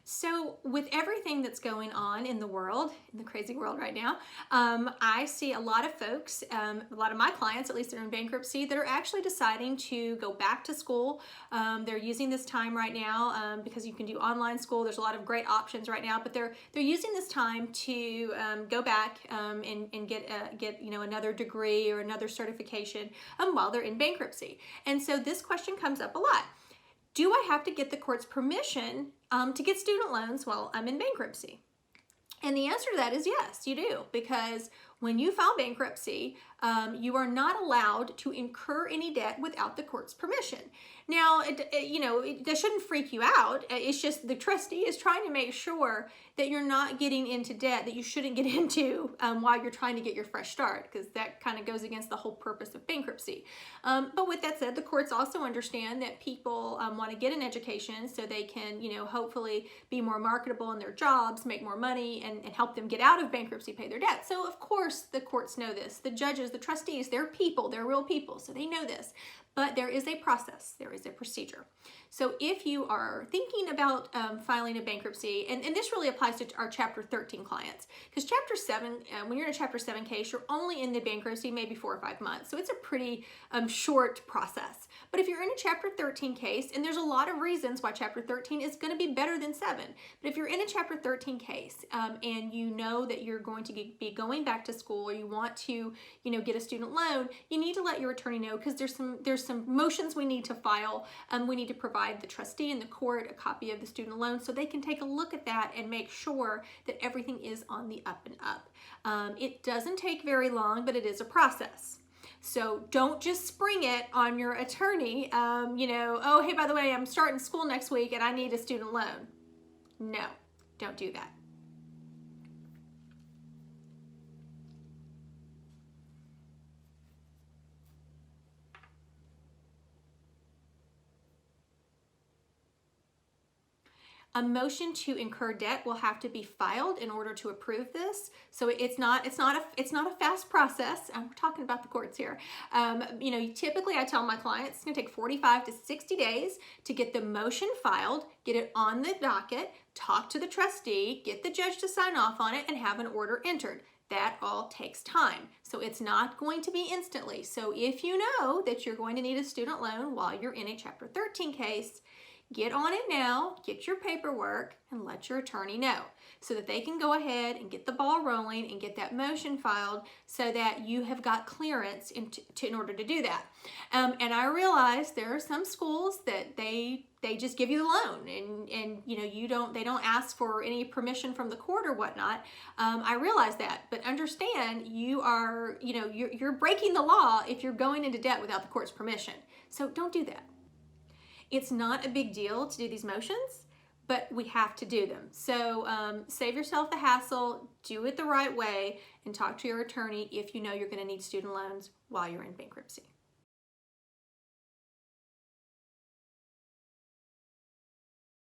So with everything that's going on in the world, in the crazy world right now, I see a lot of folks, a lot of my clients, at least they're in bankruptcy, that are actually deciding to go back to school. They're using this time right now because you can do online school. There's a lot of great options right now, but they're using this time to go back and get another degree or another certification while they're in bankruptcy. And so this question comes up a lot. Do I have to get the court's permission to get student loans while I'm in bankruptcy? And the answer to that is yes, you do, because when you file bankruptcy, you are not allowed to incur any debt without the court's permission. Now, that shouldn't freak you out. It's just the trustee is trying to make sure that you're not getting into debt that you shouldn't get into while you're trying to get your fresh start, because that kind of goes against the whole purpose of bankruptcy. But with that said, the courts also understand that people want to get an education so they can, hopefully be more marketable in their jobs, make more money, and help them get out of bankruptcy, pay their debt. So of course the courts know this. The judges, the trustees, they're people, they're real people, so they know this. But there is a process, there is a procedure. So if you are thinking about filing a bankruptcy, and this really applies to our Chapter 13 clients, because Chapter 7, when you're in a Chapter 7 case, you're only in the bankruptcy maybe 4 or 5 months. So it's a pretty short process. But if you're in a Chapter 13 case, and there's a lot of reasons why Chapter 13 is going to be better than 7, but if you're in a Chapter 13 case and you know that you're going to be going back to school, or you want to, get a student loan, you need to let your attorney know, because there's some motions we need to file. We need to provide the trustee and the court a copy of the student loan so they can take a look at that and make sure that everything is on the up and up. It doesn't take very long, but it is a process. So don't just spring it on your attorney, oh, hey, by the way, I'm starting school next week and I need a student loan. No, don't do that. A motion to incur debt will have to be filed in order to approve this. So it's not a fast process. We're talking about the courts here. Typically I tell my clients it's gonna take 45 to 60 days to get the motion filed, get it on the docket, talk to the trustee, get the judge to sign off on it, and have an order entered. That all takes time. So it's not going to be instantly. So if you know that you're going to need a student loan while you're in a Chapter 13 case, get on it now, get your paperwork, and let your attorney know so that they can go ahead and get the ball rolling and get that motion filed so that you have got clearance in order to do that. And I realize there are some schools that they just give you the loan and they don't ask for any permission from the court or whatnot. I realize that, but understand you're breaking the law if you're going into debt without the court's permission. So don't do that. It's not a big deal to do these motions, but we have to do them. So save yourself the hassle, do it the right way, and talk to your attorney if you know you're going to need student loans while you're in bankruptcy.